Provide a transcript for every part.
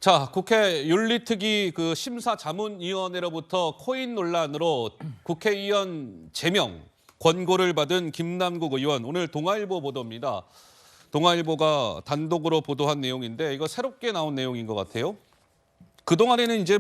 자, 국회 윤리특위 심사자문위원회로부터 코인 논란으로 국회의원 제명 권고를 받은 김남국 의원, 오늘 동아일보 보도입니다. 동아일보가 단독으로 보도한 내용인데 이거 새롭게 나온 내용인 것 같아요. 그동안에는 이제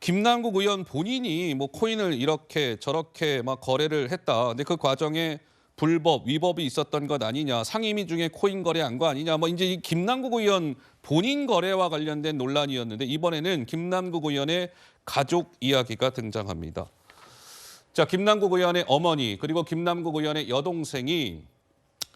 김남국 의원 본인이 코인을 이렇게 저렇게 막 거래를 했다. 근데 그 과정에 불법, 위법이 있었던 것 아니냐, 상임위 중에 코인 거래한 거 아니냐, 이제 이 김남국 의원 본인 거래와 관련된 논란이었는데 이번에는 김남국 의원의 가족 이야기가 등장합니다. 자, 김남국 의원의 어머니 그리고 김남국 의원의 여동생이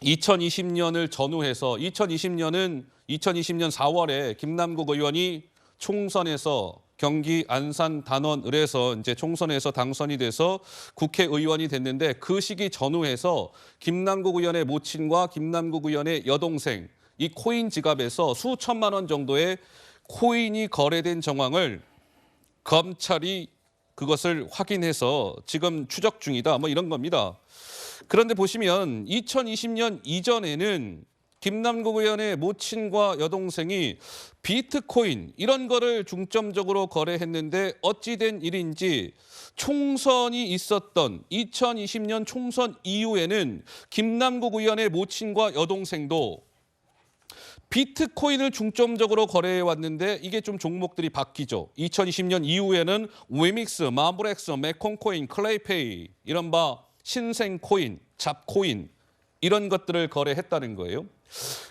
2020년을 전후해서 2020년 4월에 김남국 의원이 총선에서 경기 안산 단원을에서 이제 총선에서 당선이 돼서 국회의원이 됐는데 그 시기 전후해서 김남국 의원의 모친과 김남국 의원의 여동생 이 코인 지갑에서 수천만 원 정도의 코인이 거래된 정황을 검찰이 그것을 확인해서 지금 추적 중이다. 이런 겁니다. 그런데 보시면 2020년 이전에는 김남국 의원의 모친과 여동생이 비트코인 이런 거를 중점적으로 거래했는데 어찌된 일인지 총선이 있었던 2020년 총선 이후에는 김남국 의원의 모친과 여동생도 비트코인을 중점적으로 거래해 왔는데 이게 좀 종목들이 바뀌죠. 2020년 이후에는 위믹스, 마블엑스, 메콘코인, 클레이페이 이런 신생코인, 잡코인 이런 것들을 거래했다는 거예요.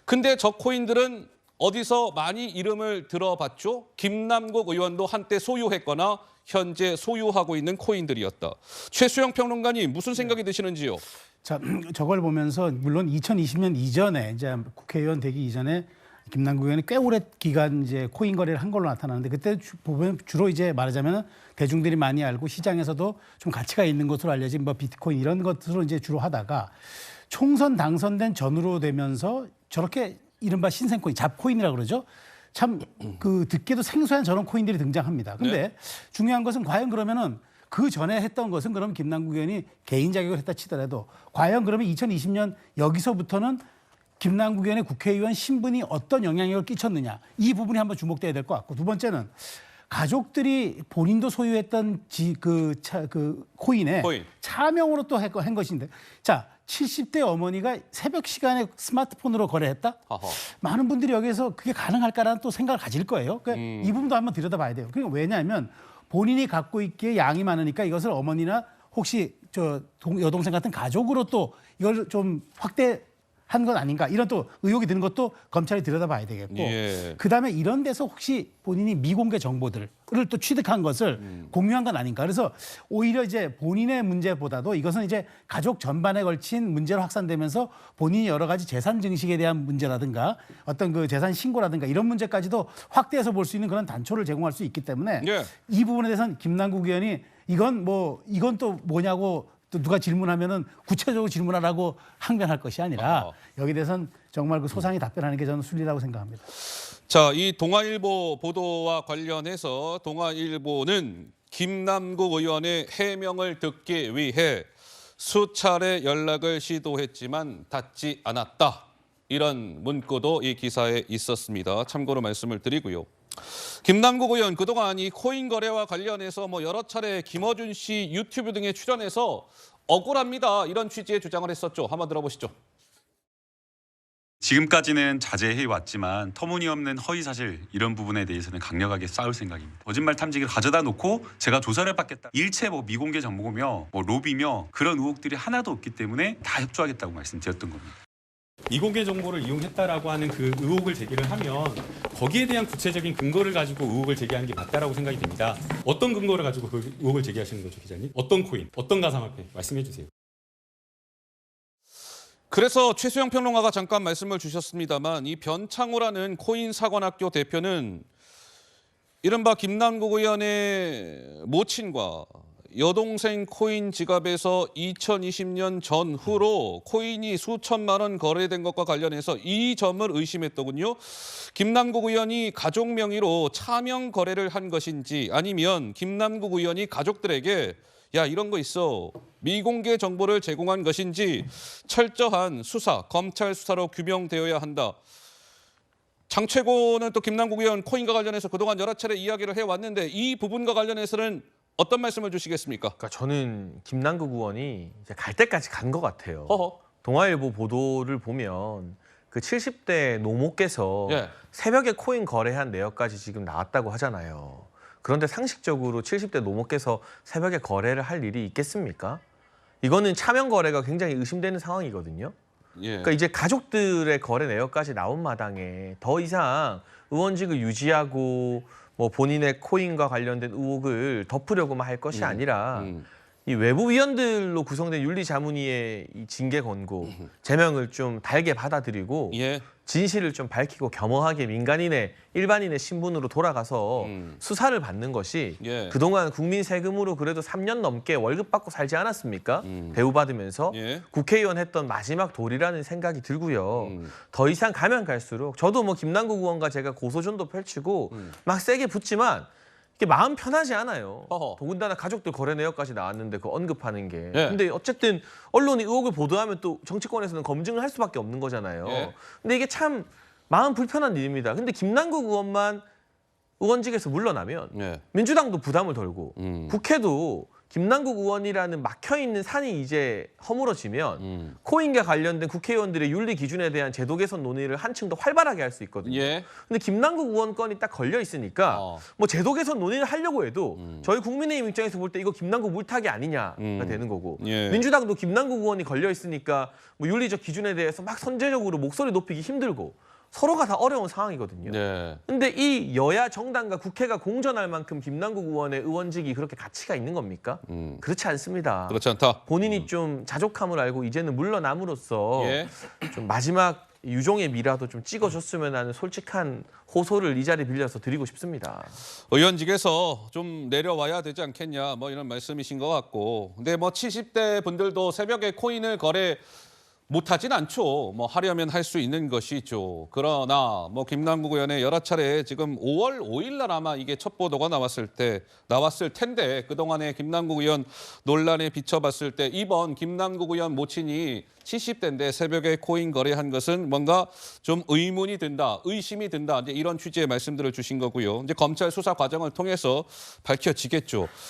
근데 저 코인들은 어디서 많이 이름을 들어봤죠? 김남국 의원도 한때 소유했거나 현재 소유하고 있는 코인들이었다. 최수영 평론가님 무슨 생각이 드시는지요? 자, 저걸 보면서 물론 2020년 이전에 이제 국회의원 되기 이전에 김남국 의원이 꽤 오래 기간 이제 코인 거래를 한 걸로 나타나는데 그때 보면 주로 이제 말하자면 대중들이 많이 알고 시장에서도 좀 가치가 있는 것으로 알려진 비트코인 이런 것으로 이제 주로 하다가 총선 당선된 전후로 되면서 저렇게 이른바 신생코인, 잡코인이라고 그러죠. 참 듣기도 생소한 저런 코인들이 등장합니다. 근데 네. 중요한 것은 과연 그러면은 그 전에 했던 것은 그럼 김남국 의원이 개인 자격을 했다 치더라도 과연 그러면 2020년 여기서부터는 김남국 의원의 국회의원 신분이 어떤 영향력을 끼쳤느냐 이 부분이 한번 주목돼야 될 것 같고 두 번째는 가족들이 본인도 소유했던 코인에 차명으로 또 한 것인데 자 70대 어머니가 새벽 시간에 스마트폰으로 거래했다? 어허. 많은 분들이 여기서 그게 가능할까라는 또 생각을 가질 거예요. 그러니까 이 부분도 한번 들여다봐야 돼요. 그러니까 왜냐하면 본인이 갖고 있기에 양이 많으니까 이것을 어머니나 혹시 여동생 같은 가족으로 또 이걸 좀 확대한 건 아닌가 이런 또 의혹이 드는 것도 검찰이 들여다봐야 되겠고 예. 그다음에 이런 데서 혹시 본인이 미공개 정보들을 또 취득한 것을 공유한 건 아닌가. 그래서 오히려 이제 본인의 문제보다도 이것은 이제 가족 전반에 걸친 문제로 확산되면서 본인이 여러 가지 재산 증식에 대한 문제라든가 어떤 그 재산 신고라든가 이런 문제까지도 확대해서 볼 수 있는 그런 단초를 제공할 수 있기 때문에 예. 이 부분에 대해서는 김남국 의원이 이건 또 뭐냐고 또 누가 질문하면은 구체적으로 질문하라고 항변할 것이 아니라 여기 대해서는 정말 그 소상히 답변하는 게 저는 순리라고 생각합니다. 자, 이 동아일보 보도와 관련해서 동아일보는 김남국 의원의 해명을 듣기 위해 수차례 연락을 시도했지만 닿지 않았다. 이런 문구도 이 기사에 있었습니다. 참고로 말씀을 드리고요. 김남국 의원 그동안 이 코인 거래와 관련해서 여러 차례 김어준 씨 유튜브 등에 출연해서 억울합니다. 이런 취지의 주장을 했었죠. 한번 들어보시죠. 지금까지는 자제해 왔지만 터무니없는 허위사실 이런 부분에 대해서는 강력하게 싸울 생각입니다. 거짓말 탐지기를 가져다 놓고 제가 조사를 받겠다. 일체 미공개 정보며 로비며 그런 의혹들이 하나도 없기 때문에 다 협조하겠다고 말씀드렸던 겁니다. 미공개 정보를 이용했다라고 하는 그 의혹을 제기를 하면 거기에 대한 구체적인 근거를 가지고 의혹을 제기하는 게 맞다라고 생각이 됩니다. 어떤 근거를 가지고 그 의혹을 제기하시는 거죠, 기자님? 어떤 코인, 어떤 가상화폐 말씀해 주세요. 그래서 최수영 평론가가 잠깐 말씀을 주셨습니다만 이 변창호라는 코인 사관학교 대표는 이른바 김남국 의원의 모친과 여동생 코인 지갑에서 2020년 전후로 코인이 수천만 원 거래된 것과 관련해서 이 점을 의심했더군요. 김남국 의원이 가족 명의로 차명 거래를 한 것인지 아니면 김남국 의원이 가족들에게 야 이런 거 있어 미공개 정보를 제공한 것인지 철저한 수사, 검찰 수사로 규명되어야 한다. 장최고는 또 김남국 의원 코인과 관련해서 그동안 여러 차례 이야기를 해왔는데 이 부분과 관련해서는 어떤 말씀을 주시겠습니까? 그러니까 저는 김남국 의원이 이제 갈 때까지 간 것 같아요. 허허. 동아일보 보도를 보면 그 70대 노모께서 예. 새벽에 코인 거래한 내역까지 지금 나왔다고 하잖아요. 그런데 상식적으로 70대 노모께서 새벽에 거래를 할 일이 있겠습니까? 이거는 차명 거래가 굉장히 의심되는 상황이거든요. 예. 그러니까 이제 가족들의 거래 내역까지 나온 마당에 더 이상 의원직을 유지하고 뭐 본인의 코인과 관련된 의혹을 덮으려고만 할 것이 아니라 이 외부 위원들로 구성된 윤리자문위의 이 징계 권고 제명을 좀 달게 받아들이고 예. 진실을 좀 밝히고 겸허하게 일반인의 신분으로 돌아가서 수사를 받는 것이 예. 그동안 국민 세금으로 그래도 3년 넘게 월급 받고 살지 않았습니까? 대우받으면서 예. 국회의원 했던 마지막 도리라는 생각이 들고요. 더 이상 가면 갈수록 저도 뭐 김남국 의원과 제가 고소전도 펼치고 막 세게 붙지만 이게 마음 편하지 않아요. 어허. 더군다나 가족들 거래 내역까지 나왔는데 그 언급하는 게. 예. 근데 어쨌든 언론이 의혹을 보도하면 또 정치권에서는 검증을 할 수밖에 없는 거잖아요. 예. 근데 이게 참 마음 불편한 일입니다. 근데 김남국 의원만 의원직에서 물러나면 예. 민주당도 부담을 덜고 음. 국회도 김남국 의원이라는 막혀있는 산이 이제 허물어지면 코인과 관련된 국회의원들의 윤리 기준에 대한 제도 개선 논의를 한층 더 활발하게 할 수 있거든요. 예. 근데 김남국 의원 건이 딱 걸려 있으니까 뭐 제도 개선 논의를 하려고 해도 저희 국민의힘 입장에서 볼 때 이거 김남국 물타기 아니냐가 되는 거고 예. 민주당도 김남국 의원이 걸려 있으니까 뭐 윤리적 기준에 대해서 막 선제적으로 목소리 높이기 힘들고 서로가 다 어려운 상황이거든요. 네. 근데 이 여야 정당과 국회가 공존할 만큼 김남국 의원의 의원직이 그렇게 가치가 있는 겁니까? 그렇지 않습니다. 그렇지 않다. 본인이 좀 자족함을 알고 이제는 물러남으로써 예. 좀 마지막 유종의 미라도 좀 찍어줬으면 하는 솔직한 호소를 이 자리 빌려서 드리고 싶습니다. 의원직에서 좀 내려와야 되지 않겠냐 뭐 이런 말씀이신 것 같고 근데 뭐 70대 분들도 새벽에 코인을 거래 못하진 않죠. 뭐 하려면 할 수 있는 것이죠. 그러나 뭐 김남국 의원의 여러 차례 지금 5월 5일 날 아마 이게 첫 보도가 나왔을 텐데 그동안의 김남국 의원 논란에 비춰봤을 때 이번 김남국 의원 모친이 70대인데 새벽에 코인 거래한 것은 뭔가 좀 의문이 든다, 의심이 든다. 이제 이런 취지의 말씀들을 주신 거고요. 이제 검찰 수사 과정을 통해서 밝혀지겠죠.